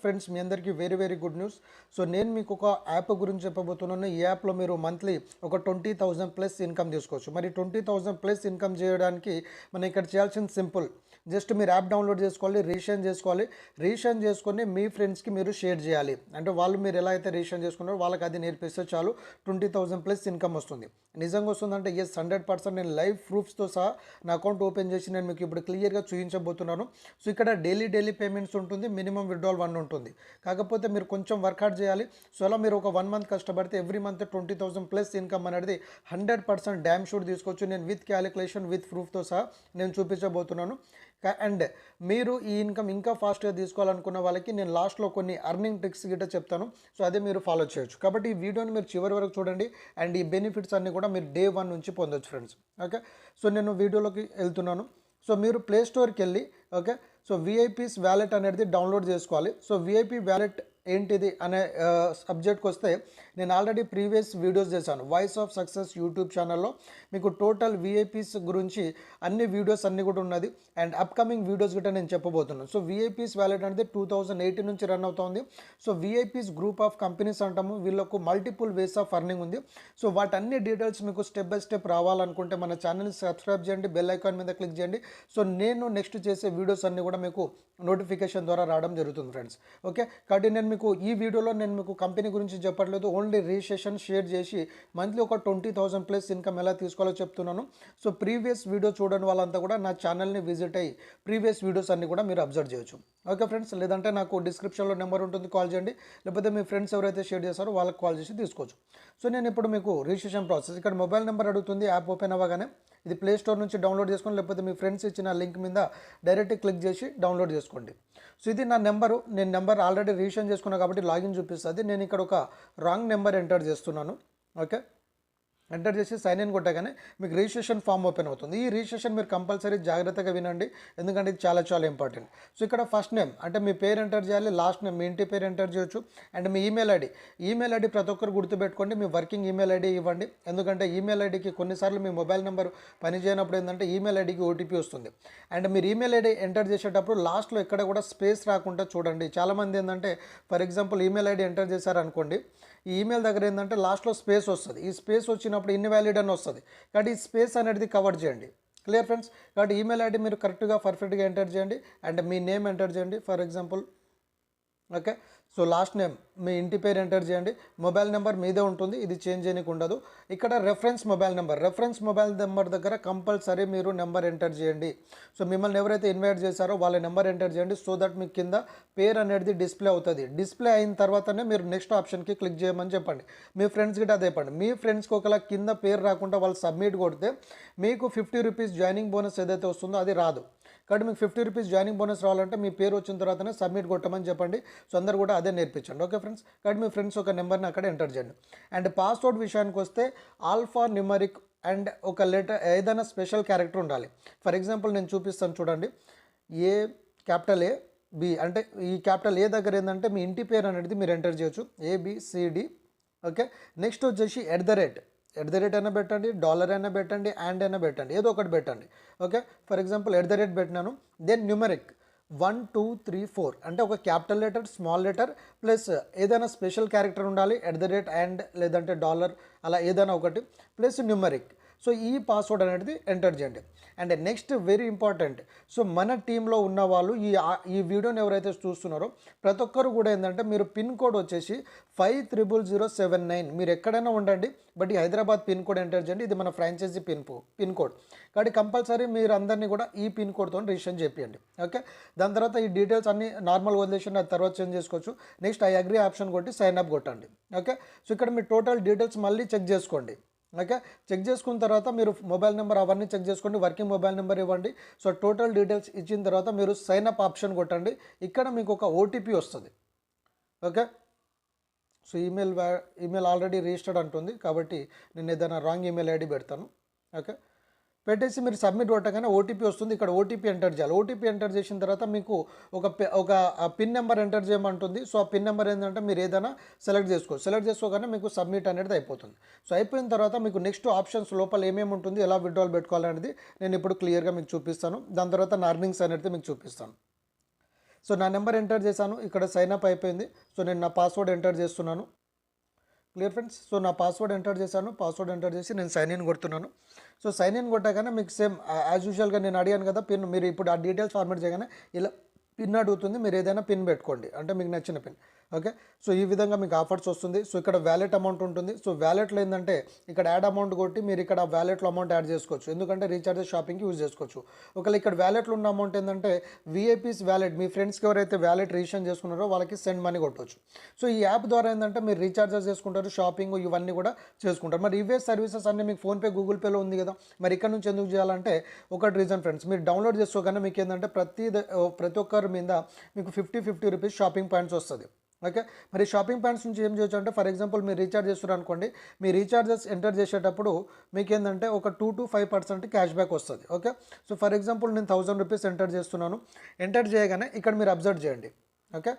Friends మీ అందరికీ very good news. So నేను మీకు ఒక యాప్ గురించి చెప్పబోతున్నాను. ఈ యాప్లో మీరు మంత్లీ ఒక 20,000 ప్లస్ ఇన్కమ్ తీసుకోవచ్చు. మరి 20,000 ప్లస్ ఇన్కమ్ చేయడానికి మనం ఇక్కడ చేయాల్సింది సింపుల్. జస్ట్ మీరు యాప్ డౌన్లోడ్ చేసుకోవాలి, రిజిస్ట్రేషన్ చేసుకొని మీ ఫ్రెండ్స్కి మీరు షేర్ చేయాలి. అంటే వాళ్ళు మీరు ఎలా అయితే రిజిస్ట్రేషన్ చేసుకున్నారో వాళ్ళకి అది నేర్పిస్తే చాలు 20,000 ప్లస్ ఇన్కమ్ వస్తుంది. నిజంగా వస్తుందంటే ఎస్ 100% నేను లైవ్ ప్రూఫ్స్తో సహా నా అకౌంట్ ఓపెన్ చేసి నేను మీకు ఇప్పుడు క్లియర్గా చూపించబోతున్నాను. సో ఇక్కడ డైలీ పేమెంట్స్ ఉంటుంది, మినిమం విత్డ్రాల్ 1 ఉంటుంది. కాకపోతే మీరు కొంచెం వర్క్ హార్డ్ చేయాలి. సో అలా మీరు ఒక 1 మంత్ కష్టపడితే ఎవ్రీ మంత్ 20,000 ప్లస్ ఇన్కమ్ అనేది 100% డ్యామ్ షూట్ తీసుకోవచ్చు. నేను విత్ క్యాలిక్యులేషన్ విత్ ప్రూఫ్తో సహా నేను చూపించబోతున్నాను. అండ్ మీరు ఈ ఇన్కమ్ ఇంకా ఫాస్ట్గా తీసుకోవాలనుకున్న వాళ్ళకి నేను లాస్ట్లో కొన్ని అర్నింగ్ ట్రిక్స్ గిట్ట చెప్తాను. సో అదే మీరు ఫాలో చేయొచ్చు. కాబట్టి ఈ వీడియోని మీరు చివరి వరకు చూడండి అండ్ ఈ బెనిఫిట్స్ అన్నీ కూడా మీరు డే 1 నుంచి పొందొచ్చు ఫ్రెండ్స్. ఓకే, సో నేను వీడియోలోకి వెళ్తున్నాను. సో మీరు ప్లే స్టోర్కి వెళ్ళి ఓకే, సో విఐపీస్ వ్యాలెట్ అనేది డౌన్లోడ్ చేసుకోవాలి. సో విఐపీ వ్యాలెట్ ఏంటిది అనే సబ్జెక్ట్కి వస్తే నేను ఆల్రెడీ ప్రీవియస్ వీడియోస్ చేశాను వాయిస్ ఆఫ్ సక్సెస్ యూట్యూబ్ ఛానల్లో. మీకు టోటల్ విఐపీస్ గురించి అన్ని వీడియోస్ అన్నీ కూడా ఉన్నది అండ్ అప్కమింగ్ వీడియోస్ కూడా నేను చెప్పబోతున్నాను. సో విఐపీస్ వ్యాలెట్ అనేది 2018 నుంచి రన్ అవుతుంది. So VIPs group of companies అంటాము. వీళ్ళకు మల్టిపుల్ వేస్ ఆఫ్ అర్నింగ్ ఉంది. సో వాటన్ని డీటెయిల్స్ మీకు స్టెప్ బై స్టెప్ రావాలనుకుంటే మన ఛానల్ని సబ్స్క్రైబ్ చేయండి, బెల్ ఐకాన్ మీద క్లిక్ చేయండి. సో నేను నెక్స్ట్ చేసే వీడియోస్ అన్నీ కూడా మీకు నోటిఫికేషన్ ద్వారా రావడం జరుగుతుంది ఫ్రెండ్స్. ఓకే, కాబట్టి నేను మీకు ఈ వీడియోలో నేను మీకు కంపెనీ గురించి చెప్పట్లేదు, ఓన్లీ రిజిస్ట్రేషన్ షేర్ చేసి మంత్లీ ఒక 20,000 ప్లస్ ఇన్కమ్ ఎలా తీసుకోవాలో చెప్తున్నాను. సో ప్రీవియస్ వీడియో చూడని వాళ్ళంతా కూడా నా ఛానల్ని విజిట్ అయ్యి ప్రీవియస్ వీడియోస్ అన్ని కూడా మీరు అబ్జర్వ్ చేయొచ్చు. ఓకే ఫ్రెండ్స్, లేదంటే నాకు డిస్క్రిప్షన్లో నెంబర్ ఉంటుంది, కాల్ చేయండి. లేకపోతే మీ ఫ్రెండ్స్ ఎవరైతే షేర్ చేస్తారో వాళ్ళకి కాల్ చేసి తీసుకోవచ్చు. సో నేను ఇప్పుడు మీకు రిజిస్ట్రేషన్ ప్రాసెస్, ఇక్కడ మొబైల్ నెంబర్ అడుగుతుంది. యాప్ ఓపెన్ అవ్వగానే ఇది ప్లే స్టోర్ నుంచి డౌన్లోడ్ చేసుకొని లేకపోతే మీ ఫ్రెండ్స్ ఇచ్చిన లింక్ మీద డైరెక్ట్ క్లిక్ చేసి డౌన్లోడ్ చేసుకోండి. సో ఇది నా నెంబరు, నేను నెంబర్ ఆల్రెడీ రిజిస్ట్రేషన్ చేసుకున్నాను కాబట్టి లాగిన్ చూపిస్తుంది. నేను ఇక్కడ ఒక రాంగ్ నెంబర్ ఎంటర్ చేస్తున్నాను. ఓకే, ఎంటర్ చేసి సైన్ ఇన్ కొట్టగానే మీకు రిజిస్ట్రేషన్ ఫామ్ ఓపెన్ అవుతుంది. ఈ రిజిస్ట్రేషన్ మీరు కంపల్సరీ జాగ్రత్తగా వినండి, ఎందుకంటే ఇది చాలా ఇంపార్టెంట్. సో ఇక్కడ ఫస్ట్ నేమ్ అంటే మీ పేరు ఎంటర్ చేయాలి, లాస్ట్ నేమ్ మీ ఇంటి పేరు ఎంటర్ చేయొచ్చు అండ్ మీ ఈమెయిల్ ఐడి ప్రతి ఒక్కరు గుర్తుపెట్టుకోండి. మీ వర్కింగ్ ఈమెయిల్ ఐడి ఇవ్వండి, ఎందుకంటే ఈమెయిల్ ఐడికి కొన్నిసార్లు మీ మొబైల్ నెంబర్ పనిచేయనప్పుడు ఏంటంటే ఈమెయిల్ ఐడికి ఓటీపీ వస్తుంది. అండ్ మీరు ఈమెయిల్ ఐడి ఎంటర్ చేసేటప్పుడు లాస్ట్లో ఎక్కడ కూడా స్పేస్ రాకుండా చూడండి. చాలామంది ఏంటంటే for example email ID enter చేశారనుకోండి, ఈ ఈమెయిల్ దగ్గర ఏంటంటే లాస్ట్లో స్పేస్ వస్తుంది. ఈ స్పేస్ వచ్చినప్పుడు ఇన్వాలిడ్ అని వస్తుంది. కాబట్టి ఈ స్పేస్ అనేది కవర్ చేయండి. క్లియర్ ఫ్రెండ్స్, కాబట్టి ఈమెయిల్ ఐడి మీరు కరెక్ట్గా పర్ఫెక్ట్గా ఎంటర్ చేయండి అండ్ మీ నేమ్ ఎంటర్ చేయండి. For example okay, so last name మీ ఇంటి పేరు ఎంటర్ చేయండి. మొబైల్ నెంబర్ మీదే ఉంటుంది, ఇది చేంజ్ చేయడానికి ఉండదు. ఇక్కడ రెఫరెన్స్ మొబైల్ నెంబర్ దగ్గర కంపల్సరీ మీరు నెంబర్ ఎంటర్ చేయండి. సో మిమ్మల్ని ఎవరైతే ఇన్వైట్ చేశారో వాళ్ళ నెంబర్ ఎంటర్ చేయండి. సో దట్ మీకు కింద పేరు అనేది డిస్ప్లే అవుతుంది. డిస్ప్లే అయిన తర్వాతనే మీరు నెక్స్ట్ ఆప్షన్కి క్లిక్ చేయమని చెప్పండి. మీ ఫ్రెండ్స్ గిట్ట అదే చెప్పండి. మీ ఫ్రెండ్స్కి ఒకలా కింద పేరు రాకుండా వాళ్ళు సబ్మిట్ కొడితే మీకు 50 రూపీస్ జాయినింగ్ బోనస్ ఏదైతే వస్తుందో అది రాదు. కాబట్టి మీకు 50 రూపీస్ జాయినింగ్ బోనస్ రావాలంటే మీ పేరు వచ్చిన తర్వాతనే సబ్మిట్ కొట్టమని చెప్పండి. సో అందరు కూడా అదే నేర్పించండి. ఓకే ఫ్రెండ్స్, కాబట్టి మీ ఫ్రెండ్స్ ఒక నెంబర్ని అక్కడ ఎంటర్ చేయండి. అండ్ పాస్వర్డ్ విషయానికి వస్తే ఆల్ఫా న్యూమరిక్ అండ్ ఒక లెటర్ ఏదైనా స్పెషల్ క్యారెక్టర్ ఉండాలి. ఫర్ ఎగ్జాంపుల్ నేను చూపిస్తాను చూడండి. క్యాపిటల్ ఏ బి అంటే ఈ క్యాపిటల్ ఏ దగ్గర ఏంటంటే మీ ఇంటి పేరు అనేది మీరు ఎంటర్ చేయొచ్చు, ABCD. ఓకే, నెక్స్ట్ వచ్చేసి ఎట్ ద రేట్ అయినా పెట్టండి, డాలర్ అయినా పెట్టండి, అండ్ అయినా పెట్టండి, ఏదో ఒకటి పెట్టండి. Okay, for example at the rate పెట్టినాను. దెన్ న్యూమరిక్ 1 2 3 4 అంటే ఒక capital letter, small letter plus ఏదైనా స్పెషల్ క్యారెక్టర్ ఉండాలి. ఎట్ ద రేట్ అండ్ లేదంటే డాలర్ అలా ఏదైనా ఒకటి ప్లస్ న్యూమరిక్. సో ఈ పాస్వర్డ్ అనేది ఎంటర్ చేయండి. And next very important, so మన టీంలో ఉన్న వాళ్ళు ఈ వీడియోని ఎవరైతే చూస్తున్నారో ప్రతి ఒక్కరు కూడా ఏంటంటే మీరు పిన్ కోడ్ వచ్చేసి 500079. మీరు ఎక్కడైనా ఉండండి బట్ ఈ హైదరాబాద్ పిన్ కోడ్ ఎంటర్ చేయండి. ఇది మన ఫ్రాంచైజీ పిన్ కోడ్ కాబట్టి కంపల్సరీ మీరు అందరినీ కూడా ఈ పిన్ కోడ్తో రిజిస్ట్రేషన్ చేయండి. ఓకే, దాని తర్వాత ఈ డీటెయిల్స్ అన్ని నార్మల్ వదిలేసి అది తర్వాత చేంజ్ చేసుకోవచ్చు. నెక్స్ట్ ఐ అగ్రీ ఆప్షన్ కొట్టి సైన్ అప్ కొట్టండి. ఓకే, సో ఇక్కడ మీ టోటల్ డీటెయిల్స్ మళ్ళీ చెక్ చేసుకోండి. ఓకే, చెక్ చేసుకున్న తర్వాత మీరు మొబైల్ నెంబర్ అవన్నీ చెక్ చేసుకోండి, వర్కింగ్ మొబైల్ నెంబర్ ఇవ్వండి. సో టోటల్ డీటెయిల్స్ ఇచ్చిన తర్వాత మీరు సైన్ అప్ ఆప్షన్ కొట్టండి. ఇక్కడ మీకు ఒక ఓటీపీ వస్తుంది. Okay, so email already registered అంటుంది కాబట్టి నేను ఏదైనా రాంగ్ ఈమెయిల్ ఐడి పెడతాను. ఓకే, పెట్టేసి మీరు సబ్మిట్ కొట్టగానే ఓటీపీ వస్తుంది. ఇక్కడ ఓటీపీ ఎంటర్ చేయాలి. ఓటీపీ ఎంటర్ చేసిన తర్వాత మీకు ఒక పిన్ నెంబర్ ఎంటర్ చేయమంటుంది. సో ఆ పిన్ నెంబర్ ఏంటంటే మీరు ఏదైనా సెలెక్ట్ చేసుకోగానే మీకు సబ్మిట్ అనేది అయిపోతుంది. సో అయిపోయిన తర్వాత మీకు నెక్స్ట్ ఆప్షన్స్ లోపల ఏమేమి ఉంటుంది, ఎలా విత్డ్రాల్ పెట్టుకోవాలనేది నేను ఇప్పుడు క్లియర్గా మీకు చూపిస్తాను. దాని తర్వాత నా అర్నింగ్స్ అనేది మీకు చూపిస్తాను. సో నా నెంబర్ ఎంటర్ చేశాను, ఇక్కడ సైన్ అప్ అయిపోయింది. సో నేను నా పాస్వర్డ్ ఎంటర్ చేస్తున్నాను. Clear friends. సో నా పాస్వర్డ్ ఎంటర్ చేశాను, పాస్వర్డ్ ఎంటర్ చేసి నేను సైన్ ఇన్ కొడుతున్నాను. సో సైన్ ఇన్ కొట్టాగానే మీకు సేమ్ యాజ్ యూజువల్గా నేను అడిగాను కదా పిన్, మీరు ఇప్పుడు ఆ డీటెయిల్స్ ఫార్మేట్ చేయగానే ఇలా పిన్ అడుగుతుంది, మీరు ఏదైనా పిన్ పెట్టుకోండి, అంటే మీకు నచ్చిన పిన్. ఓకే, సో ఈ విధంగా మీకు ఆఫర్స్ వస్తుంది. సో ఇక్కడ వ్యాలెట్ అమౌంట్ ఉంటుంది. సో వ్యాలెట్లో ఏంటంటే ఇక్కడ యాడ్ అమౌంట్ కొట్టి మీరు ఇక్కడ వ్యాలెట్లో అమౌంట్ యాడ్ చేసుకోవచ్చు, ఎందుకంటే రీఛార్జెస్ షాపింగ్కి యూజ్ చేసుకోవచ్చు. ఒకవేళ ఇక్కడ వ్యాలెట్లో ఉన్న అమౌంట్ ఏంటంటే విఐపీస్ వ్యాలెట్, మీ ఫ్రెండ్స్కి ఎవరైతే వ్యాలెట్ రిజిస్టర్ చేసుకున్నారో వాళ్ళకి సెండ్ మనీ కొట్టవచ్చు. సో ఈ యాప్ ద్వారా ఏంటంటే మీరు రీఛార్జెస్ చేసుకుంటారు, షాపింగ్ ఇవన్నీ కూడా చేసుకుంటారు. మరి ఇవే సర్వీసెస్ అన్నీ మీకు ఫోన్పే, గూగుల్ పేలో ఉంది కదా, మరి ఇక్కడ నుంచి ఎందుకు చేయాలంటే ఒకటి రీజన్ ఫ్రెండ్స్, మీరు డౌన్లోడ్ చేసుకోగానే మీకు ఏంటంటే ప్రతి ఒక్కరి మీద మీకు 50 రూపీస్ షాపింగ్ పాయింట్స్ వస్తుంది. ఓకే, మరి షాపింగ్ పాయింట్స్ నుంచి ఏం చేయొచ్చు అంటే, ఫర్ ఎగ్జాంపుల్ మీరు రీఛార్జ్ చేస్తారు అనుకోండి, మీ రీఛార్జెస్ ఎంటర్ చేసేటప్పుడు మీకు ఏంటంటే ఒక 2 to 5% క్యాష్ బ్యాక్ వస్తుంది. ఓకే, సో ఫర్ ఎగ్జాంపుల్ నేను 1000 రూపీస్ ఎంటర్ చేస్తున్నాను. ఎంటర్ చేయగానే ఇక్కడ మీరు అబ్జర్వ్ చేయండి. ఓకే,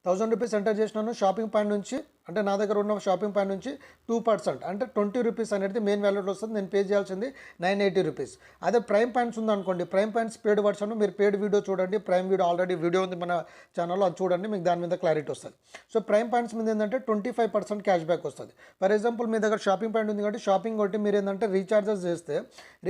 1000 రూపీస్ ఎంటర్ చేసినాను. షాపింగ్ పాయింట్ నుంచి, అంటే నా దగ్గర ఉన్న షాపింగ్ పాయింట్ నుంచి 2% అంటే 20 రూపీస్ అనేది మెయిన్ వ్యాలెట్లో వస్తుంది. నేను పే చేయాల్సింది 980 రూపీస్. అదే ప్రైమ్ పాయింట్స్ ఉందనుకోండి, ప్రైమ్ పాయింట్స్ పేడ్ వర్షన్, మీరు పేడ్ వీడియో చూడండి, ప్రైమ్ వీడియో ఆల్రెడీ వీడియో ఉంది మన ఛానల్లో, అది చూడండి, మీకు దాని మీద క్లారిటీ వస్తుంది. సో ప్రైమ్ పాయింట్స్ మీద ఏంటంటే 25% క్యాష్ బ్యాక్ వస్తుంది. ఫర్ ఎగ్జాంపుల్ మీ దగ్గర షాపింగ్ పాయింట్ ఉంది కాబట్టి షాపింగ్ కొట్టి మీరు ఏంటంటే రీఛార్జెస్ చేస్తే,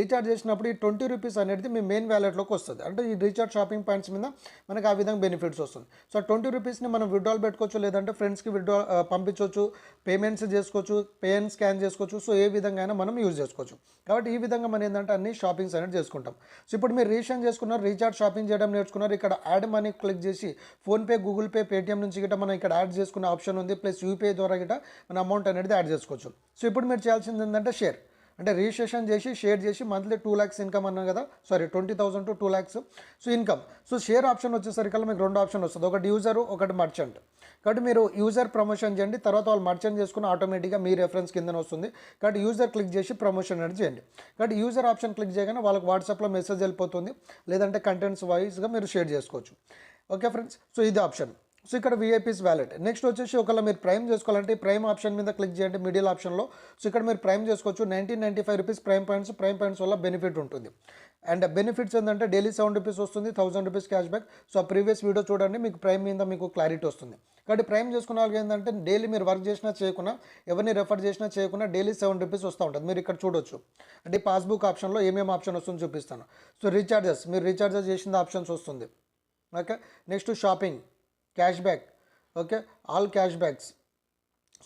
రీఛార్జ్ చేసినప్పుడు ఈ 20 రూపీస్ అనేది మీ మెయిన్ వ్యాలెట్లోకి వస్తుంది. అంటే ఈ రీఛార్జ్ షాపింగ్ పాయింట్స్ మీద మనకు ఆ విధంగా బెనిఫిట్స్ వస్తుంది. సో 20 రూపీస్ని మనం విత్డ్రాల్ పెట్టుకోవచ్చు, లేదంటే ఫ్రెండ్స్కి విత్డ్రా పంపించవచ్చు, పేమెంట్స్ చేసుకోవచ్చు, స్కాన్ చేసుకోవచ్చు. సో ఏ విధంగా అయినా మనం యూజ్ చేసుకోవచ్చు. కాబట్టి ఈ విధంగా మనం ఏంటంటే అన్ని షాపింగ్స్ అనేది చేసుకుంటాం. సో ఇప్పుడు మీరు రీఛార్జ్ చేసుకున్నారు, రీఛార్జ్ షాపింగ్ చేయడం నేర్చుకున్నారు, ఇక్కడ యాడ్ మనీ క్లిక్ చేసి ఫోన్పే, గూగుల్ పే, పేటిఎం నుంచి గిట్ట మనం ఇక్కడ యాడ్ చేసుకునే ఆప్షన్ ఉంది. ప్లస్ యూపీఐ ద్వారా గిట్ట మన అమౌంట్ అనేది యాడ్ చేసుకోవచ్చు. సో ఇప్పుడు మీరు చేయాల్సింది ఏంటంటే షేర్, అంటే రిజిస్ట్రేషన్ చేసి షేర్ చేసి మంత్లీ 2 lakhs ఇన్కమ్ అన్నాం కదా, sorry 20,000 to 2 lakhs so income. So share option వచ్చేసరికి మీకు 2 ఆప్షన్ వస్తుంది, ఒకటి యూజరు, ఒకటి మర్చెంట్. కాబట్టి మీరు యూజర్ ప్రమోషన్ చేయండి, తర్వాత వాళ్ళు మర్చెంట్ చేసుకుని ఆటోమేటిక్గా మీ రెఫరెన్స్ కింద వస్తుంది. కాబట్టి యూజర్ క్లిక్ చేసి ప్రమోషన్ అనేది చేయండి. కాబట్టి యూజర్ ఆప్షన్ క్లిక్ చేయగానే వాళ్ళకి వాట్సాప్లో మెసేజ్ వెళ్ళిపోతుంది, లేదంటే కంటెంట్స్ వాయిస్గా మీరు షేర్ చేసుకోవచ్చు. ఓకే ఫ్రెండ్స్, సో ఇది ఆప్షన్. సో ఇక్కడ విఐపీస్ వ్యాలెట్. నెక్స్ట్ వచ్చేసి ఒకవేళ మీరు ప్రైమ్ చేసుకోవాలంటే ప్రైమ్ ఆప్షన్ మీద క్లిక్ చేయండి మిడిల్ ఆప్షన్లో. సో ఇక్కడ మీరు ప్రైమ్ చేసుకోవచ్చు. 1995 రూపీస్ ప్రైమ్ పాయింట్స్ వల్ల బెనిఫిట్ ఉంటుంది. అండ్ బెనిఫిట్స్ ఏంటంటే డైలీ 7 రూపీస్ వస్తుంది, 1000 రూపీస్ క్యాష్ బ్యాక్. సో ఆ ప్రీవియస్ వీడియో చూడండి, మీకు ప్రైమ్ మీద మీకు క్లారిటీ వస్తుంది. కాబట్టి ప్రైమ్ చేసుకున్న వాళ్ళకి ఏంటంటే డైలీ మీరు వర్క్ చేసినా చేయకుండా, ఎవరిని రెఫర్ చేసినా చేయకుండా డైలీ 7 రూపీస్ వస్తూ ఉంటుంది. మీరు ఇక్కడ చూడొచ్చు, అంటే పాస్బుక్ ఆప్షన్లో ఏమేమి ఆప్షన్ వస్తుందో చూపిస్తాను. సో రీఛార్జెస్, మీరు రీఛార్జెస్ చేసిన ఆప్షన్స్ వస్తుంది. Okay, next shopping, cash back. Okay, all cash backs.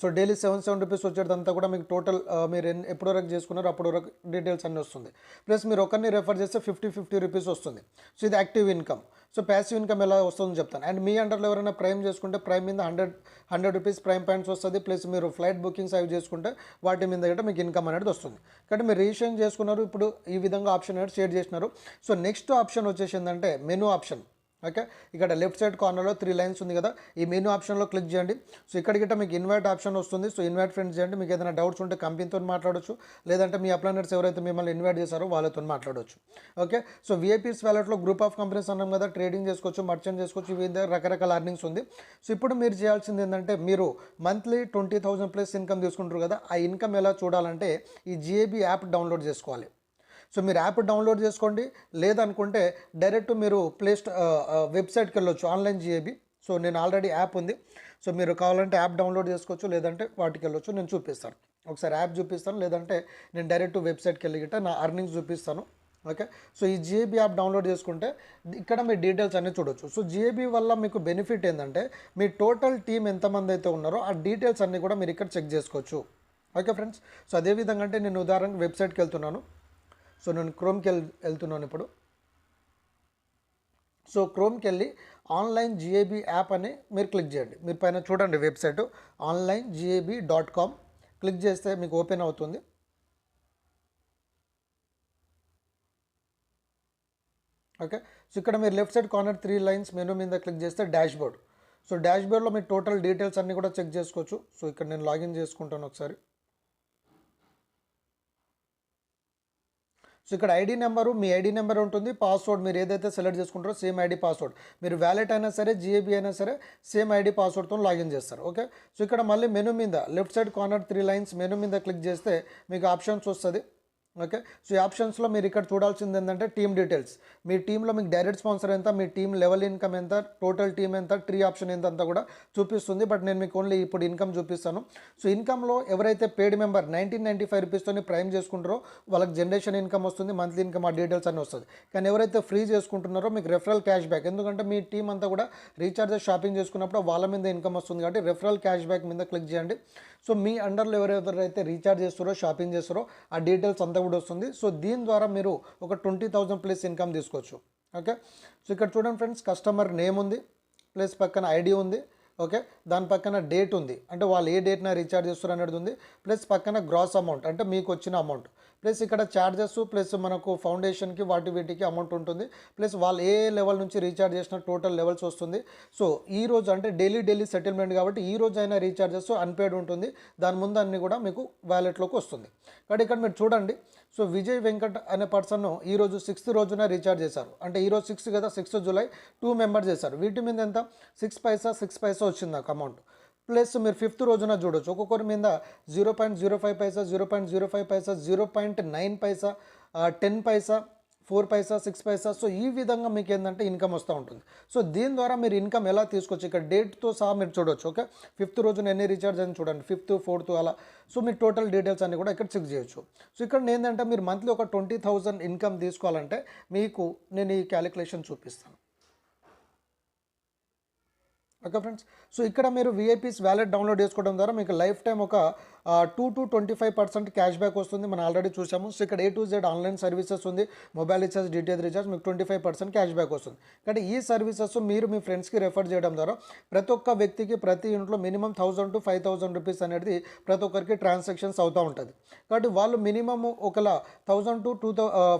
So daily 7 rupees వచ్చేదంతా కూడా మీకు టోటల్ మీరు ఎప్పుడు వరకు చేసుకున్నారో అప్పుడు వరకు డీటెయిల్స్ అన్నీ వస్తుంది. ప్లస్ మీరు ఒకరిని రెఫర్ చేస్తే 50 రూపీస్ వస్తుంది. సో ఇది active income. So passive income ఎలా వస్తుందని చెప్తాను. అండ్ మీ అండర్లో ఎవరైనా ప్రైమ్ చేసుకుంటే ప్రైమ్ మీద 100 రూపీస్ ప్రైమ్ పాయింట్స్ వస్తుంది. ప్లస్ మీరు ఫ్లైట్ బుకింగ్స్ అవి చేసుకుంటే వాటి మీద కూడా మీకు ఇన్కమ్ అనేది వస్తుంది. కాబట్టి మీరు రిజిస్ట్రేషన్ చేసుకున్నారు, ఇప్పుడు ఈ విధంగా ఆప్షన్ అనేది షేర్ చేసినారు. సో నెక్స్ట్ ఆప్షన్ వచ్చేసి ఏంటంటే మెనూ ఆప్షన్. ఓకే, ఇక్కడ లెఫ్ట్ సైడ్ కార్నర్లో 3 లైన్స్ ఉంది కదా, ఈ మెనూ ఆప్షన్లో క్లిక్ చేయండి. సో ఇక్కడ గిట్ట మీకు ఇన్వైట్ ఆప్షన్ వస్తుంది. సో ఇన్వైట్ ఫ్రెండ్స్ చేయండి. మీకు ఏదైనా డౌట్స్ ఉంటే కంపెనీతో మాట్లాడవచ్చు, లేదంటే మీ అప్లైనర్స్ ఎవరైతే మిమ్మల్ని ఇన్వైట్ చేశారో వాళ్ళతో మాట్లాడవచ్చు. ఓకే, సో విఐపీస్ వ్యాలెట్లో గ్రూప్ ఆఫ్ కంపెనీస్ అన్నాం కదా, ట్రేడింగ్ చేసుకోవచ్చు, మర్చెంట్ చేసుకోవచ్చు, ఇవి రకరకాల అర్నింగ్స్ ఉంది. సో ఇప్పుడు మీరు చేయాల్సింది ఏంటంటే, మీరు మంత్లీ 20,000 ప్లస్ ఇన్కమ్ తీసుకుంటారు కదా, ఆ ఇన్కమ్ ఎలా చూడాలంటే ఈ జిఏబీ యాప్ డౌన్లోడ్ చేసుకోవాలి. సో మీరు యాప్ డౌన్లోడ్ చేసుకోండి, లేదనుకుంటే డైరెక్ట్ మీరు వెబ్సైట్కి వెళ్ళొచ్చు, ఆన్లైన్ జిఏబీ. సో నేను ఆల్రెడీ యాప్ ఉంది. సో మీరు కావాలంటే యాప్ డౌన్లోడ్ చేసుకోవచ్చు, లేదంటే వాటికి వెళ్ళొచ్చు. నేను చూపిస్తాను, ఒకసారి యాప్ చూపిస్తాను, లేదంటే నేను డైరెక్ట్ వెబ్సైట్కి వెళ్ళి గిట్ట నా అర్నింగ్స్ చూపిస్తాను. ఓకే, సో ఈ జిఏబీ యాప్ డౌన్లోడ్ చేసుకుంటే ఇక్కడ మీ డీటెయిల్స్ అన్నీ చూడవచ్చు. సో జిఏబీ వల్ల మీకు బెనిఫిట్ ఏంటంటే, మీ టోటల్ టీం ఎంతమంది అయితే ఉన్నారో ఆ డీటెయిల్స్ అన్నీ కూడా మీరు ఇక్కడ చెక్ చేసుకోవచ్చు. ఓకే ఫ్రెండ్స్, సో అదేవిధంగా అంటే నేను ఉదాహరణకు వెబ్సైట్కి వెళ్తున్నాను. సో నేను క్రోమ్కి వెళ్తున్నాను ఇప్పుడు. సో క్రోమ్కి వెళ్ళి ఆన్లైన్ జిఏబీ యాప్ అని మీరు క్లిక్ చేయండి. మీరు పైన చూడండి వెబ్సైట్ onlineGAB.com క్లిక్ చేస్తే మీకు ఓపెన్ అవుతుంది. ఓకే, సో ఇక్కడ మీరు left side corner 3 lines menu మీద క్లిక్ చేస్తే డాష్బోర్డ్. సో డాష్బోర్డ్లో మీ టోటల్ డీటెయిల్స్ అన్నీ కూడా చెక్ చేసుకోవచ్చు. సో ఇక్కడ నేను లాగిన్ చేసుకుంటాను ఒకసారి. సో ఇక్కడ ఐడి నెంబరు, మీ ఐడి నెంబర్ ఉంటుంది, పాస్వర్డ్ మీరు ఏదైతే సెలెక్ట్ చేసుకుంటారో సేమ్ ఐడి పాస్వర్డ్. మీరు వ్యాలెట్ అయినా సరే, జిఏబీ అయినా సరే సేమ్ ఐడి పాస్వర్డ్తో లాగిన్ చేస్తారు. ఓకే, సో ఇక్కడ మళ్ళీ మెనూ మీద left side corner 3 lines menu మీద క్లిక్ చేస్తే మీకు ఆప్షన్స్ వస్తుంది. ఓకే. సో ఈ ఆప్షన్స్లో మీరు ఇక్కడ చూడాల్సింది ఏంటంటే టీమ్ డీటెయిల్స్. మీ టీంలో మీకు డైరెక్ట్ స్పాన్సర్ ఎంత, మీ టీమ్ లెవెల్ ఇన్కమ్ ఎంత, టోటల్ టీమ్ ఎంత, ట్రీ ఆప్షన్ ఎంత అంతా కూడా చూపిస్తుంది. బట్ నేను మీకు ఓన్లీ ఇప్పుడు ఇన్కమ్ చూపిస్తాను. సో ఇన్కమ్లో ఎవరైతే పేడ్ మెంబర్ 1995 రూపీస్తోని ప్రైమ్ చేసుకుంటారో వాళ్ళకి జనరేషన్ ఇన్కమ్ వస్తుంది, మంత్లీ ఇన్కమ్ ఆ డీటెయిల్స్ అన్నీ వస్తుంది. కానీ ఎవరైతే ఫ్రీ చేసుకుంటున్నారో మీకు రెఫరల్ క్యాష్ బ్యాక్, ఎందుకంటే మీ టీం అంతా కూడా రీఛార్జెస్ షాపింగ్ చేసుకున్నప్పుడు వాళ్ళ మీద ఇన్కమ్ వస్తుంది కాబట్టి రెఫరల్ క్యాష్ బ్యాక్ మీద క్లిక్ చేయండి. సో మీ అండర్లో ఎవరెవరైతే రీఛార్జ్ చేస్తారో షాపింగ్ చేస్తారో ఆ డీటెయిల్స్ అంతా కూడా వస్తుంది. సో దీని ద్వారా మీరు ఒక 20,000 ప్లస్ ఇన్కమ్ తీసుకోవచ్చు. ఓకే. సో ఇక్కడ చూడండి ఫ్రెండ్స్, కస్టమర్ నేమ్ ఉంది, ప్లస్ పక్కన ఐడి ఉంది. ఓకే. దాని పక్కన డేట్ ఉంది, అంటే వాళ్ళు ఏ డేట్న రీఛార్జ్ చేస్తారు అనేది ఉంది. ప్లస్ పక్కన గ్రాస్ అమౌంట్ అంటే మీకు వచ్చిన అమౌంట్, ప్లస్ ఇక్కడ ఛార్జెస్, ప్లస్ మనకు ఫౌండేషన్కి వీటికి అమౌంట్ ఉంటుంది. ప్లస్ వాళ్ళు ఏ లెవెల్ నుంచి రీఛార్జ్ చేసిన టోటల్ లెవెల్స్ వస్తుంది. సో ఈ రోజు అంటే డైలీ సెటిల్మెంట్ కాబట్టి ఈ రోజు అయినా రీఛార్జెస్ అన్పేడ్ ఉంటుంది, దాని ముందు అన్నీ కూడా మీకు వ్యాలెట్లోకి వస్తుంది. కాబట్టి ఇక్కడ మీరు చూడండి, సో విజయ్ వెంకట్ అనే పర్సన్ ఈరోజు 6th రోజున రీఛార్జ్ చేశారు, అంటే ఈరోజు 6 కదా, 6 జూలై 2 మెంబర్స్ చేశారు. వీటి మీద ఎంత 6 పైసా వచ్చింది నాకు అమౌంట్. ప్లస్ మీరు 5th రోజున చూడొచ్చు, ఒక్కొక్కరి మీద 0.05 పైసా, 0.05 పైసా, 0.9 పైసా, 10 పైసా, 4 పైసా, 6 పైసా. సో ఈ విధంగా మీకు ఏంటంటే ఇన్కమ్ వస్తూ ఉంటుంది. సో దీని ద్వారా మీరు ఇన్కమ్ ఎలా తీసుకోవచ్చు, ఇక్కడ డేట్తో సహా మీరు చూడొచ్చు. ఓకే. 5th రోజున ఎన్ని రీఛార్జ్ అని చూడండి, 5th, 4th అలా. సో మీ టోటల్ డీటెయిల్స్ అన్ని కూడా ఇక్కడ చెక్ చేయొచ్చు. సో ఇక్కడ ఏంటంటే మీరు మంత్లీ ఒక 20,000 ఇన్కమ్ తీసుకోవాలంటే మీకు నేను ఈ క్యాలిక్యులేషన్ చూపిస్తాను. Okay friends. సో ఇక్కడ మీరు విఐపీస్ వ్యాలెట్ డౌన్లోడ్ చేసుకోవడం ద్వారా మీకు లైఫ్ టైం ఒక 2 to 25% క్యాష్ బ్యాక్ వస్తుంది. మనం ఆల్రెడీ చూసాము. సో ఇక్కడ A to Z online services ఉంది, మొబైల్ రీఛార్జ్, డిటిహెచ్ రీఛార్జ్, మీకు 25% క్యాష్ బ్యాక్ వస్తుంది. కాబట్టి ఈ సర్వీసెస్ మీరు మీ ఫ్రెండ్స్కి రెఫర్ చేయడం ద్వారా ప్రతి ఒక్క వ్యక్తికి ప్రతి ఇంట్లో మినిమం 1,000 to 5,000 రూపీస్ అనేది ప్రతి ఒక్కరికి ట్రాన్సాక్షన్స్ అవుతూ ఉంటుంది. కాబట్టి వాళ్ళు మినిమమ్ ఒకలా 1,000 to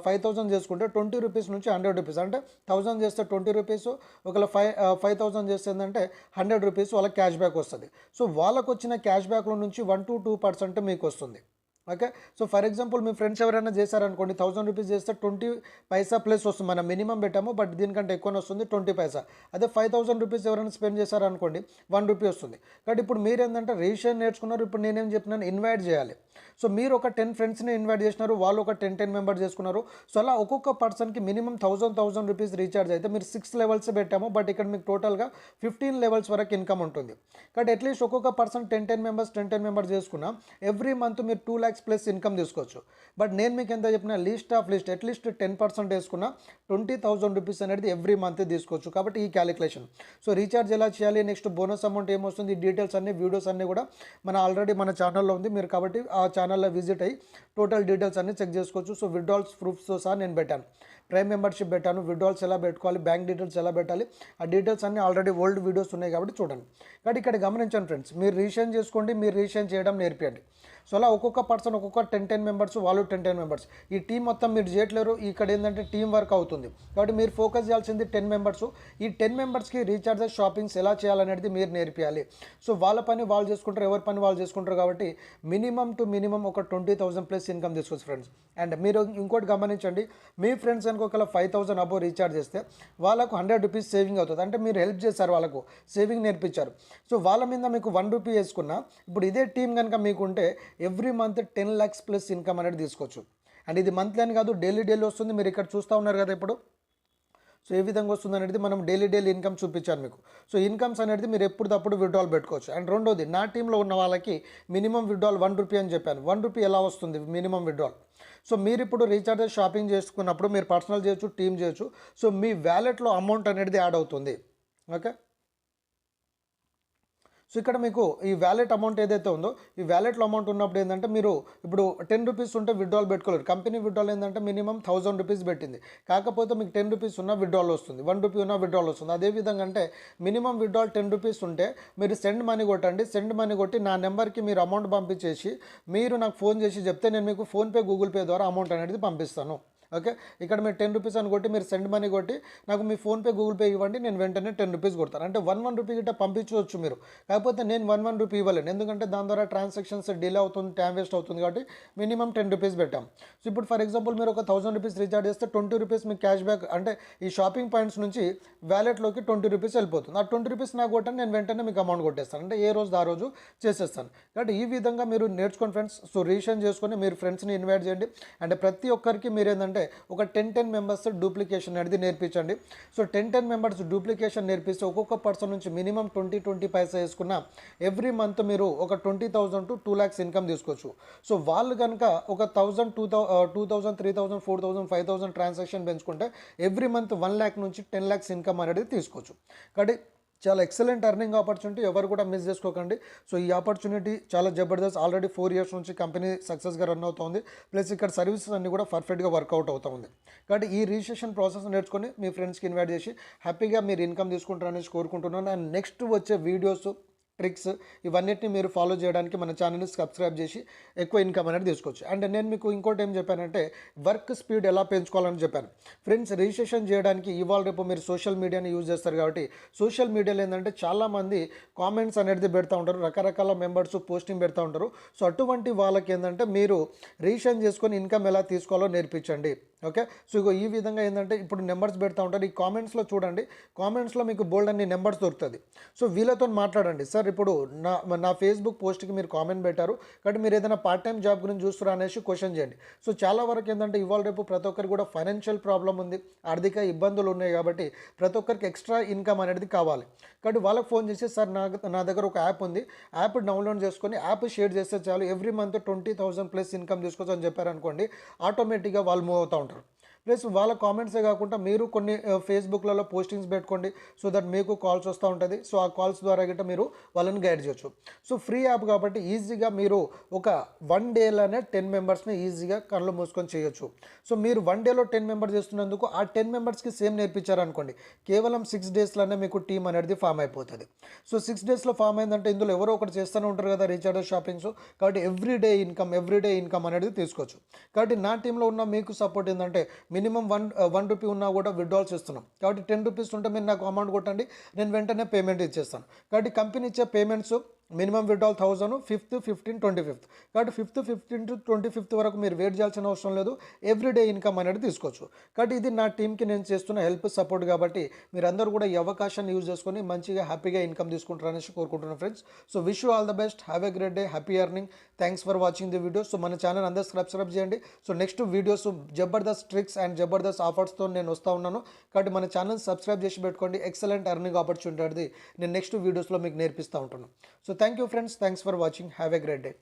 5,000 చేసుకుంటే 20 రూపీస్ నుంచి 100 రూపీస్, అంటే 1,000 చేస్తే 20 రూపీస్, ఒకవేళ 5,000 చేస్తే ఏంటంటే 100 రూపీస్ వాళ్ళకి క్యాష్ బ్యాక్ వస్తుంది. సో వాళ్ళకు వచ్చిన క్యాష్ బ్యాక్లో నుంచి 1 to 2% మీకు వస్తుంది. Okay. So for example me friends ఎవరైనా చేశారనుకోండి, 1,000 రూపీస్ చేస్తే 20 పైసా ప్లస్ వస్తుంది. మనం మినిమం పెట్టాము, బట్ దీనికంటే ఎక్కువనే వస్తుంది, 20 పైసా. అదే 5,000 రూపీస్ ఎవరైనా స్పెండ్ చేశారనుకోండి, 1 రూపీ వస్తుంది. కాబట్టి ఇప్పుడు మీరు ఏంటంటే రిజిస్ట్రేషన్ నేర్చుకున్నారు, ఇప్పుడు నేనేం చెప్పినాను, ఇన్వైట్ చేయాలి. సో మీరు ఒక 10 ఫ్రెండ్స్ని ఇన్వైట్ చేసినారు, వాళ్ళు ఒక 10 మెంబర్స్ చేసుకున్నారు. సో అలా ఒక్కొక్క పర్సన్కి మినిమం 1,000 రూపీస్ రీఛార్జ్ అయితే మీరు 6 లెవెల్స్ పెట్టాము, బట్ ఇక్కడ మీకు టోటల్గా 15 లెవెల్స్ వరకు ఇన్కమ్ ఉంటుంది. కాబట్టి అట్లీస్ట్ ఒక్కొక్క పర్సన్ 10 మెంబర్స్ చేసుకున్నా ఎవ్రీ మంత్ మీరు 2 lakhs ప్లస్ ఇన్కమ్ తీసుకోవచ్చు. బట్ నేను మీకు ఎంత చెప్పిన లీస్ట్ ఆఫ్ లిస్ట్ అట్లీస్ట్ 10% వేసుకున్నా 20,000 రూపీస్ అనేది ఎవ్రీ మంత్ తీసుకోవచ్చు. కాబట్టి ఈ క్యాలిక్యులేషన్. సో రీఛార్జ్ ఎలా చేయాలి, నెక్స్ట్ బోనస్ అమౌంట్ ఏమొస్తుంది, డీటెయిల్స్ అన్ని వీడియోస్ అన్నీ కూడా ఆల్రెడీ మన ఛానల్లో ఉంది. మీరు కాబట్టి ఆ ఛానల్లో విజిట్ అయ్యి టోటల్ డీటెయిల్స్ అన్ని చెక్ చేసుకోవచ్చు. సో విత్డ్రాల్స్ ప్రూఫ్స్తో సహా నేను పెట్టాను, ప్రైమ్ మెంబర్షిప్ పెట్టాను, విత్డ్రాల్స్ ఎలా పెట్టుకోవాలి, బ్యాంక్ డీటెయిల్స్ ఎలా పెట్టాలి, ఆ డీటెయిల్స్ అన్ని ఆల్రెడీ ఓల్డ్ వీడియోస్ ఉన్నాయి కాబట్టి చూడండి. కాబట్టి ఇక్కడ గమనించండి ఫ్రెండ్స్, మీరు రిజిస్ట్రేషన్ చేసుకోండి, మీరు రిజిస్ట్రేషన్ చేయడం నేర్పియండి. సో అలా ఒక్కొక్క పర్సన్ ఒక్కొక్క 10 మెంబర్స్, వాళ్ళు 10 మెంబర్స్, ఈ టీం మొత్తం మీరు చేయట్లేరు. ఇక్కడ ఏంటంటే టీం వర్క్ అవుతుంది. కాబట్టి మీరు ఫోకస్ చేయాల్సింది 10 మెంబర్స్. ఈ 10 మెంబర్స్కి రీఛార్జెస్, షాపింగ్స్ ఎలా చేయాలనేది మీరు నేర్పియాలి. సో వాళ్ళ పని వాళ్ళు చేసుకుంటారు, ఎవరి పని వాళ్ళు చేసుకుంటారు. కాబట్టి మినిమం టు మినిమం ఒక 20,000 ప్లస్ ఇన్కమ్ తీసుకోవచ్చు ఫ్రెండ్స్. అండ్ మీరు ఇంకోటి గమనించండి, మీ ఫ్రెండ్స్ కనుక ఒకవేళ 5,000 అబోవ్ రీఛార్జ్ చేస్తే వాళ్ళకు 100 రూపీస్ సేవింగ్ అవుతుంది. అంటే మీరు హెల్ప్ చేశారు, వాళ్ళకు సేవింగ్ నేర్పించారు. సో వాళ్ళ మీద మీకు 1 రూపీ వేసుకున్నా, ఇప్పుడు ఇదే టీం కనుక మీకుంటే every month 10 lakhs plus income అనేది తీసుకోవచ్చు. అండ్ ఇది మంత్లీ అని కాదు, డైలీ వస్తుంది. మీరు ఇక్కడ చూస్తూ ఉన్నారు కదా ఇప్పుడు. సో ఏ విధంగా వస్తుంది అనేది మనం డైలీ ఇన్కమ్ చూపించాను మీకు. సో ఇన్కమ్స్ అనేది మీరు ఎప్పటికప్పుడు విత్డ్రాల్ పెట్టుకోవచ్చు. అండ్ రెండోది, నా టీంలో ఉన్న వాళ్ళకి మినిమం విత్డ్రాల్ 1 రూపీ అని చెప్పాను. 1 రూపీ ఎలా వస్తుంది మినిమం విత్డ్రాల్? సో మీరు ఇప్పుడు రీఛార్జ్ షాపింగ్ చేసుకున్నప్పుడు మీరు పర్సనల్ చేయొచ్చు, టీమ్ చేయొచ్చు. సో మీ వ్యాలెట్లో అమౌంట్ అనేది యాడ్ అవుతుంది. ఓకే. సో ఇక్కడ మీకు ఈ వ్యాలెట్ అమౌంట్ ఏదైతే ఉందో, ఈ వ్యాలెట్లో అమౌంట్ ఉన్నప్పుడు ఏంటంటే మీరు ఇప్పుడు 10 రూపీస్ ఉంటే విత్డ్రాల్ పెట్టుకోలేరు. కంపెనీ విత్డ్రాల్ ఏంటంటే మినిమం 1,000 రూపీస్ పెట్టింది, కాకపోతే మీకు 10 రూపీస్ ఉన్న విత్డ్రాల్ వస్తుంది, 1 రూపీ ఉన్న విత్డ్రాల్ వస్తుంది. అదేవిధంగా అంటే మినిమం విత్డ్రాల్ 10 రూపీస్ ఉంటే మీరు సెండ్ మనీ కొట్టండి. సెండ్ మనీ కొట్టి నా నెంబర్కి మీరు అమౌంట్ పంపించేసి మీరు నాకు ఫోన్ చేసి చెప్తే నేను మీకు ఫోన్పే, గూగుల్ పే ద్వారా అమౌంట్ అనేది పంపిస్తాను. ఓకే, ఇక్కడ మీరు 10 రూపీస్ అని కొట్టి మీరు సెండ్ మనీ కొట్టి నాకు మీ ఫోన్పే గూగుల్ పే ఇవ్వండి, నేను వెంటనే 10 రూపీస్ కొడతాను. అంటే 1 రూపీ గిట్ట పంపించవచ్చు మీరు. కాకపోతే నేను 1 రూపీ ఇవ్వలేను, ఎందుకంటే దాని ద్వారా ట్రాన్సాక్షన్స్ డిలే అవుతుంది, టైం వేస్ట్ అవుతుంది. కాబట్టి మినిమం 10 రూపీస్ పెట్టాం. సో ఇప్పుడు ఫర్ ఎగ్జాంపుల్ మీరు ఒక 1000 రూపీస్ రీఛార్జ్ చేస్తే 20 రూపీస్ మీకు క్యాష్ బ్యాక్ అంటే ఈ షాపింగ్ పాయింట్స్ నుంచి వ్యాలెట్లోకి 20 రూపీస్ వెళ్ళిపోతుంది. ఆ 20 రూపీస్ నాకు కొట్టండి, నేను వెంటనే మీకు అమౌంట్ కొట్టేస్తాను. అంటే ఏ రోజు ఆ రోజు చేసేస్తాను. కాబట్టి ఈ విధంగా మీరు నేర్చుకోండి ఫ్రెండ్స్. సో రీషన్ చేసుకొని మీరు ఫ్రెండ్స్ని ఇన్వైట్ చేయండి. అంటే ప్రతి ఒక్కరికి మీరు ఏంటంటే ఒక 10 మెంబర్స్ డూప్లికేషన్ అనేది నేర్పించండి. సో 10 మెంబర్స్ డూప్లికేషన్ నేర్పిస్తే ఒక్కొక్క పర్సన్ నుంచి మినిమం 20 పైసా వేసుకున్న ఎవ్రీ మంత్ మీరు ఒక 20,000 to 2 lakhs ఇన్కమ్ తీసుకోవచ్చు. సో వాళ్ళు కనుక ఒక 1,000, 2,000, 3,000, 4,000, 5,000 ట్రాన్సాక్షన్ పెంచుకుంటే ఎవ్రీ మంత్ 1 lakh నుంచి 10 lakhs ఇన్కమ్ అనేది తీసుకోవచ్చు. కాబట్టి చాలా ఎక్సలెంట్ ఎర్నింగ్ ఆపర్చునిటీ, ఎవరు కూడా మిస్ చేసుకోకండి. సో ఈ ఆపర్చునిటీ చాలా జబర్దస్త్. ఆల్రెడీ 4 years నుంచి కంపెనీ సక్సెస్గా రన్ అవుతుంది. ప్లస్ ఇక్కడ సర్వీసెస్ అన్నీ కూడా పర్ఫెక్ట్గా వర్కౌట్ అవుతుంది. కాబట్టి ఈ రిజిస్ట్రేషన్ ప్రాసెస్ నేర్చుకొని మీ ఫ్రెండ్స్కి ఇన్వైట్ చేసి హ్యాపీగా మీరు ఇన్కమ్ తీసుకుంటారనేసి కోరుకుంటున్నాను. అండ్ నెక్స్ట్ వచ్చే వీడియోస్, ట్రిక్స్ ఇవన్నిటిని మీరు ఫాలో చేయడానికి మన ఛానల్ని సబ్స్క్రైబ్ చేసి ఎక్కువ ఇన్కమ్ అనేది తీసుకోవచ్చు. అండ్ నేను మీకు ఇంకోటి ఏం చెప్పానంటే వర్క్ స్పీడ్ ఎలా పెంచుకోవాలని చెప్పాను. ఫ్రెండ్స్, రిజిస్ట్రేషన్ చేయడానికి ఇవాళ రేపు మీరు సోషల్ మీడియాని యూజ్ చేస్తారు. కాబట్టి సోషల్ మీడియాలో ఏంటంటే చాలామంది కామెంట్స్ అనేది పెడతా ఉంటారు, రకరకాల మెంబర్స్ పోస్టింగ్ పెడతా ఉంటారు. సో అటువంటి వాళ్ళకి ఏంటంటే మీరు రిజిస్ట్రేషన్ చేసుకొని ఇన్కమ్ ఎలా తీసుకోవాలో నేర్పించండి. ఓకే, సో ఇగో ఈ విధంగా ఏంటంటే ఇప్పుడు నెంబర్స్ పెడతా ఉంటారు. ఈ కామెంట్స్లో చూడండి, కామెంట్స్లో మీకు బోల్డ్ అన్ని నెంబర్స్ దొరుకుతుంది. సో వీళ్ళతో మాట్లాడండి. సార్ ఇప్పుడు నా ఫేస్బుక్ పోస్ట్కి మీరు కామెంట్ పెట్టారు కాబట్టి మీరు ఏదైనా పార్ట్ టైం జాబ్ గురించి చూస్తారా అనేసి క్వశ్చన్ చేయండి. సో చాలా వరకు ఏంటంటే ఇవాళ రేపు ప్రతి ఒక్కరికి కూడా ఫైనాన్షియల్ ప్రాబ్లం ఉంది, ఆర్థిక ఇబ్బందులు ఉన్నాయి. కాబట్టి ప్రతి ఒక్కరికి ఎక్స్ట్రా ఇన్కమ్ అనేది కావాలి. కాబట్టి వాళ్ళకి ఫోన్ చేసి సార్ నా దగ్గర ఒక యాప్ ఉంది, యాప్ డౌన్లోడ్ చేసుకొని యాప్ షేర్ చేస్తే చాలు, ఎవ్రీ మంత్ 20,000 ప్లస్ ఇన్కమ్ తీసుకోవచ్చు అని చెప్పారనుకోండి, ఆటోమేటిక్గా వాళ్ళు మూవ్ అవుతూ ఉంటారు. ప్లస్ వాళ్ళ కామెంట్సే కాకుండా మీరు కొన్ని ఫేస్బుక్లలో పోస్టింగ్స్ పెట్టుకోండి. సో దట్ మీకు కాల్స్ వస్తూ ఉంటుంది. సో ఆ కాల్స్ ద్వారా గిట్ట మీరు వాళ్ళని గైడ్ చేయొచ్చు. సో ఫ్రీ యాప్ కాబట్టి ఈజీగా మీరు ఒక 1 డేలోనే 10 మెంబర్స్ని ఈజీగా కళ్ళు మూసుకొని చేయొచ్చు. సో మీరు 1 డేలో 10 మెంబర్స్ చేస్తున్నందుకు ఆ 10 మెంబర్స్కి సేమ్ నేర్పించారనుకోండి, కేవలం 6 డేస్లోనే మీకు టీమ్ అనేది ఫామ్ అయిపోతుంది. సో 6 డేస్లో ఫామ్ అయిందంటే ఇందులో ఎవరో ఒకటి చేస్తూనే ఉంటారు కదా రీఛార్జ్ షాపింగ్స్. కాబట్టి ఎవ్రీడే ఇన్కమ్ అనేది తీసుకోవచ్చు. కాబట్టి నా టీంలో ఉన్న మీకు సపోర్ట్ ఏంటంటే మినిమం 1 రూపీ ఉన్నా కూడా విత్డ్రాల్స్ ఇస్తున్నాం. కాబట్టి 10 రూపీస్ ఉంటే మీరు నాకు అమౌంట్ కొట్టండి, నేను వెంటనే పేమెంట్ ఇచ్చేస్తాను. కాబట్టి కంపెనీ ఇచ్చే payments minimum withdrawal 1000, 5th, 15th, 25th. కాబట్టి 5th, 15th, 25th వరకు మీరు వెయిట్ చేయాల్సిన అవసరం లేదు. ఎవ్రీడే ఇన్కమ్ అనేది తీసుకోవచ్చు. కాబట్టి ఇది నా టీంకి నేను చేస్తున్న హెల్ప్ సపోర్ట్. కాబట్టి మీరందరూ కూడా ఈ అవకాశాన్ని యూజ్ చేసుకొని మంచిగా హ్యాపీగా ఇన్కమ్ తీసుకుంటారనేసి కోరుకుంటున్నాను friends. So wish you all the best, have a great day, happy earning. Thanks for watching the video. So మన ఛానల్ అందరూ సబ్స్క్రైబ్ చేయండి. సో నెక్స్ట్ వీడియోస్ జబర్దస్త్ ట్రిక్స్ అండ్ జబర్దస్త్ ఆఫర్స్తో నేను వస్తూ ఉన్నాను. కాబట్టి మన ఛానల్ సబ్స్క్రైబ్ చేసి పెట్టుకోండి. ఎక్సలెంట్ ఎర్నింగ్ ఆపర్చునిటీ అనేది నేను నెక్స్ట్ వీడియోస్లో మీకు నేర్పిస్తూ ఉంటాను. So thank you friends, thanks for watching, have a great day.